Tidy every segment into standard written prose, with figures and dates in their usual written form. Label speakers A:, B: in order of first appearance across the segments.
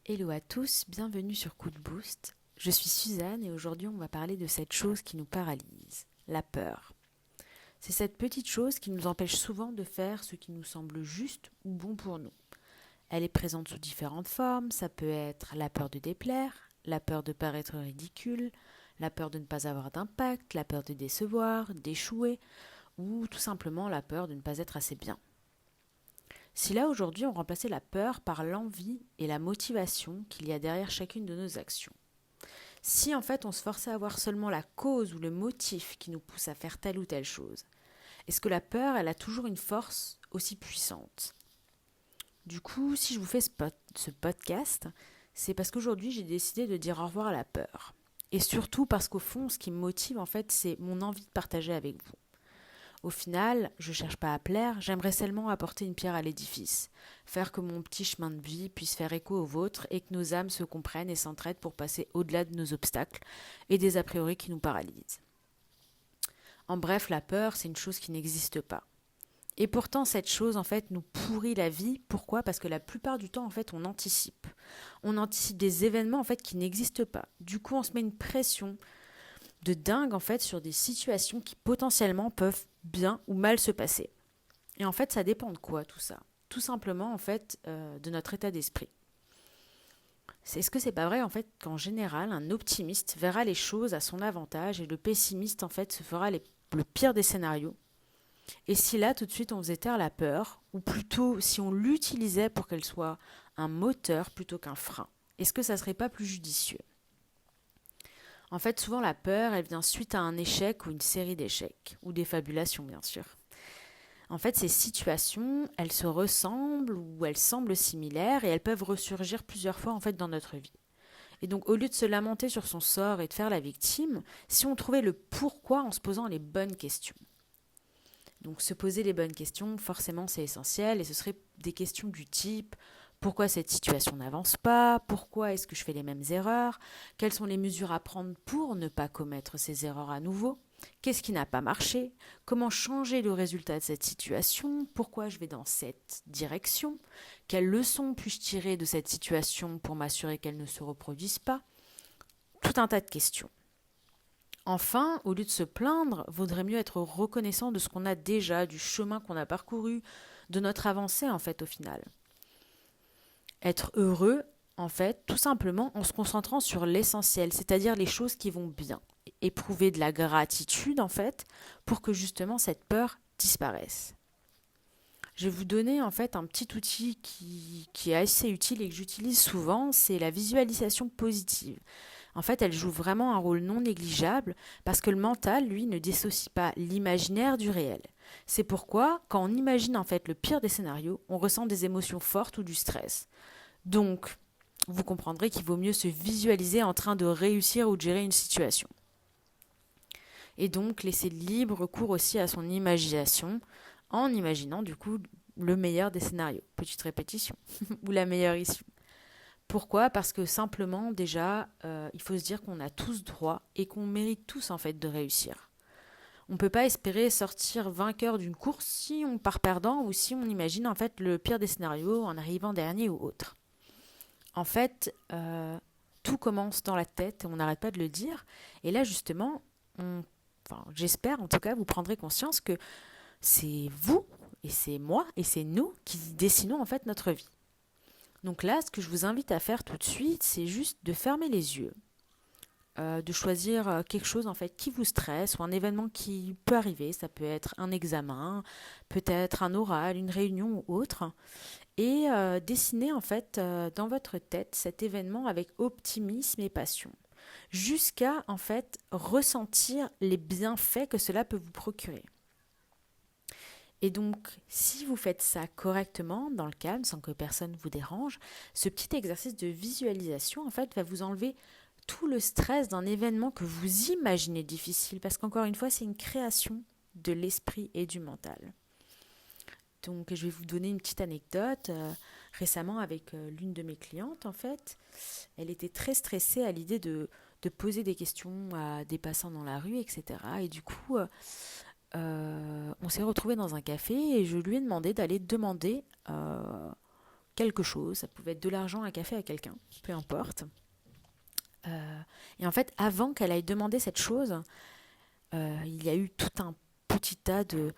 A: Hello à tous, bienvenue sur Coup de Boost. Je suis Suzanne et aujourd'hui on va parler de cette chose qui nous paralyse, la peur. C'est cette petite chose qui nous empêche souvent de faire ce qui nous semble juste ou bon pour nous. Elle est présente sous différentes formes, ça peut être la peur de déplaire, la peur de paraître ridicule, la peur de ne pas avoir d'impact, la peur de décevoir, d'échouer ou tout simplement la peur de ne pas être assez bien. Si là aujourd'hui on remplaçait la peur par l'envie et la motivation qu'il y a derrière chacune de nos actions. Si en fait on se forçait à voir seulement la cause ou le motif qui nous pousse à faire telle ou telle chose, est-ce que la peur, elle a toujours une force aussi puissante? Du coup, si je vous fais ce podcast, c'est parce qu'aujourd'hui j'ai décidé de dire au revoir à la peur. Et surtout parce qu'au fond, ce qui me motive en fait, c'est mon envie de partager avec vous. Au final, je ne cherche pas à plaire, j'aimerais seulement apporter une pierre à l'édifice, faire que mon petit chemin de vie puisse faire écho au vôtre et que nos âmes se comprennent et s'entraident pour passer au-delà de nos obstacles et des a priori qui nous paralysent. En bref, la peur, c'est une chose qui n'existe pas. Et pourtant, cette chose, en fait, nous pourrit la vie. Pourquoi? Parce que la plupart du temps, en fait, on anticipe. On anticipe des événements, en fait, qui n'existent pas. Du coup, on se met une pression de dingue en fait sur des situations qui potentiellement peuvent bien ou mal se passer. Et en fait, ça dépend de quoi tout ça? Tout simplement en fait de notre état d'esprit. Est-ce que c'est pas vrai en fait qu'en général, un optimiste verra les choses à son avantage et le pessimiste en fait se fera le pire des scénarios? Et si là tout de suite on faisait taire la peur, ou plutôt si on l'utilisait pour qu'elle soit un moteur plutôt qu'un frein, est-ce que ça serait pas plus judicieux? En fait, souvent la peur, elle vient suite à un échec ou une série d'échecs, ou des fabulations bien sûr. En fait, ces situations, elles se ressemblent ou elles semblent similaires et elles peuvent ressurgir plusieurs fois en fait dans notre vie. Et donc, au lieu de se lamenter sur son sort et de faire la victime, si on trouvait le pourquoi en se posant les bonnes questions. Donc, se poser les bonnes questions, forcément, c'est essentiel et ce serait des questions du type pourquoi cette situation n'avance pas? Pourquoi est-ce que je fais les mêmes erreurs? Quelles sont les mesures à prendre pour ne pas commettre ces erreurs à nouveau? Qu'est-ce qui n'a pas marché? Comment changer le résultat de cette situation? Pourquoi je vais dans cette direction? Quelles leçons puis-je tirer de cette situation pour m'assurer qu'elle ne se reproduise pas? Tout un tas de questions. Enfin, au lieu de se plaindre, vaudrait mieux être reconnaissant de ce qu'on a déjà, du chemin qu'on a parcouru, de notre avancée en fait au final. Être heureux, en fait, tout simplement en se concentrant sur l'essentiel, c'est-à-dire les choses qui vont bien. Éprouver de la gratitude, en fait, pour que justement cette peur disparaisse. Je vais vous donner en fait un petit outil qui est assez utile et que j'utilise souvent, c'est la visualisation positive. En fait, elle joue vraiment un rôle non négligeable parce que le mental, lui, ne dissocie pas l'imaginaire du réel. C'est pourquoi, quand on imagine en fait le pire des scénarios, on ressent des émotions fortes ou du stress. Donc, vous comprendrez qu'il vaut mieux se visualiser en train de réussir ou de gérer une situation. Et donc, laisser libre cours aussi à son imagination en imaginant du coup le meilleur des scénarios. Petite répétition. Ou la meilleure issue. Pourquoi? Parce que simplement, déjà, il faut se dire qu'on a tous droit et qu'on mérite tous en fait de réussir. On ne peut pas espérer sortir vainqueur d'une course si on part perdant ou si on imagine en fait le pire des scénarios en arrivant dernier ou autre. En fait, tout commence dans la tête et on n'arrête pas de le dire. Et là, justement, j'espère en tout cas, vous prendrez conscience que c'est vous et c'est moi et c'est nous qui dessinons en fait notre vie. Donc là, ce que je vous invite à faire tout de suite, c'est juste de fermer les yeux, de choisir quelque chose en fait qui vous stresse ou un événement qui peut arriver. Ça peut être un examen, peut-être un oral, une réunion ou autre, et dessiner en fait dans votre tête cet événement avec optimisme et passion, jusqu'à en fait ressentir les bienfaits que cela peut vous procurer. Et donc, si vous faites ça correctement, dans le calme, sans que personne vous dérange, ce petit exercice de visualisation, en fait, va vous enlever tout le stress d'un événement que vous imaginez difficile, parce qu'encore une fois, c'est une création de l'esprit et du mental. Donc, je vais vous donner une petite anecdote. Récemment, avec l'une de mes clientes, en fait, elle était très stressée à l'idée de poser des questions à des passants dans la rue, etc. Et du coup, on s'est retrouvés dans un café et je lui ai demandé d'aller demander quelque chose, ça pouvait être de l'argent, un café à quelqu'un, peu importe. Et en fait, avant qu'elle aille demander cette chose, il y a eu tout un petit tas de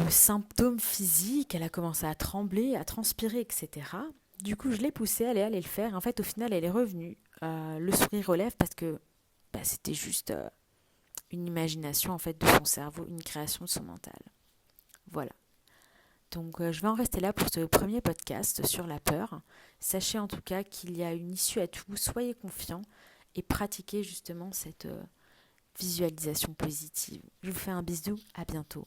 A: symptômes physiques. Elle a commencé à trembler, à transpirer, etc. Du coup, je l'ai poussée, elle est allée le faire. En fait, au final, elle est revenue, le sourire aux lèvres, parce que c'était juste une imagination en fait de son cerveau, une création de son mental. Voilà. Donc je vais en rester là pour ce premier podcast sur la peur. Sachez en tout cas qu'il y a une issue à tout, soyez confiants et pratiquez justement cette visualisation positive. Je vous fais un bisou, à bientôt.